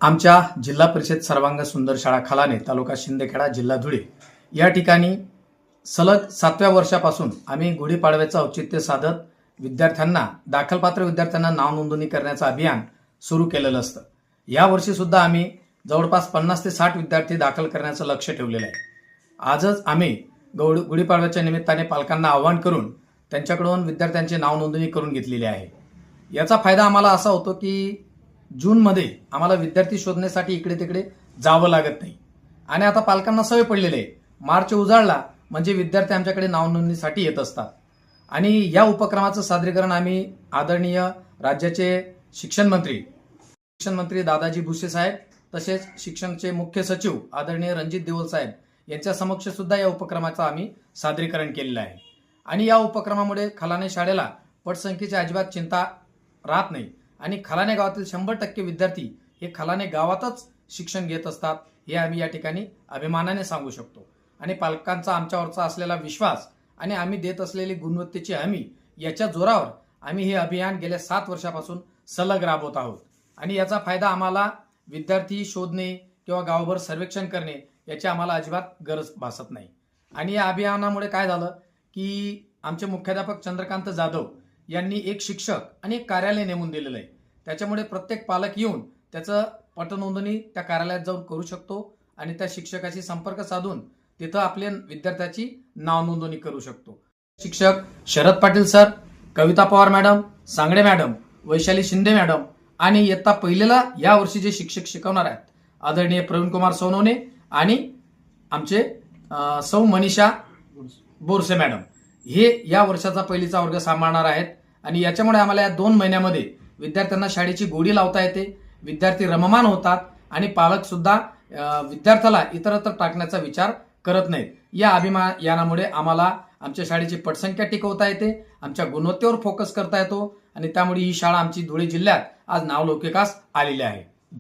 आमच्या जिल्हा परिषद सर्वांग सुंदर शाळा खलाने तालुका शिंदखेडा जिल्हा धुळे या ठिकाणी सलग 7व्या वर्षापासून आम्ही गुढीपाडव्याचं औचित्य साधत विद्यार्थ्यांना दाखलपात्र विद्यार्थ्यांना नाव नोंदणी करण्याचं अभियान सुरू केलेलं असतं। या वर्षी सुद्धा आम्ही जवळपास 50 ते 60 विद्यार्थी दाखल करण्याचं लक्ष ठेवलेलं आहे। आजच आम्ही गुढीपाडव्याच्या निमित्ताने पालकांना आवाहन करून त्यांच्याकडून विद्यार्थ्यांची नाव नोंदणी करून घेतलेली आहे। याचा फायदा आम्हाला असा होतो की जूनमध्ये आम्हाला विद्यार्थी शोधण्यासाठी इकडे तिकडे जावं लागत नाही आणि आता पालकांना सवय पडलेली आहे। मार्च उजाडला म्हणजे विद्यार्थी आमच्याकडे नाव नोंदणीसाठी येत असतात आणि या उपक्रमाचं सादरीकरण आम्ही आदरणीय राज्याचे शिक्षण मंत्री दादाजी भुसे साहेब तसेच शिक्षणचे मुख्य सचिव आदरणीय रणजित देवल साहेब यांच्या समक्ष सुद्धा या उपक्रमाचं आम्ही सादरीकरण केलेलं आहे। आणि या उपक्रमामुळे खलाने शाळेला पटसंख्येची अजिबात चिंता राहत नाही आणि खलाने गावातील 100% विद्यार्थी हे खलाने गावातच शिक्षण घेत असतात हे आम्ही या ठिकाणी अभिमानाने सांगू शकतो। आणि पालकांचा आमच्यावरचा असलेला विश्वास आणि आम्ही देत असलेली गुणवत्तेची हमी याच्या जोरावर आम्ही हे अभियान गेल्या 7 वर्षापासून सलग राबवत आहोत आणि याचा फायदा आम्हाला विद्यार्थी शोधणे किंवा गावभर सर्वेक्षण करणे याची आम्हाला अजिबात गरज भासत नाही। आणि या अभियानामुळे काय झालं की आमचे मुख्याध्यापक चंद्रकांत जाधव यांनी एक शिक्षक आणि एक कार्यालय नेमून दिलेलं आहे। त्याच्यामुळे प्रत्येक पालक येऊन त्याचं पटनोंदणी त्या कार्यालयात जाऊन करू शकतो आणि त्या शिक्षकाशी संपर्क साधून तिथं आपल्या विद्यार्थ्याची नाव नोंदणी करू शकतो। शिक्षक Sharad Patil sir, Kavita Pawar madam, Sangade madam, Vaishali Shinde madam आणि इयत्ता पहिलेला या वर्षी जे शिक्षक शिकवणार आहेत आदरणीय प्रवीण कुमार सोनवणे आणि आमचे सौ मनीषा बोरसे मॅडम हे या वर्षाचा पहिलीचा वर्ग सांभाळणार आहेत। आणि याच्यामुळे आम्हाला या 2 महिन्यामध्ये विद्यार्थ्यांना शाळेची गोडी लावता येते, विद्यार्थी रममान होतात आणि पालक सुद्धा विद्यार्थ्याला इतरत्र टाकण्याचा विचार करत नाहीत। या अभियानामुळे आम्हाला आमच्या शाळेची पटसंख्या टिकवता येते, आमच्या गुणवत्तेवर फोकस करता येतो आणि त्यामुळे ही शाळा आमची धुळे जिल्ह्यात आज नावलौकिकास आलेली आहे।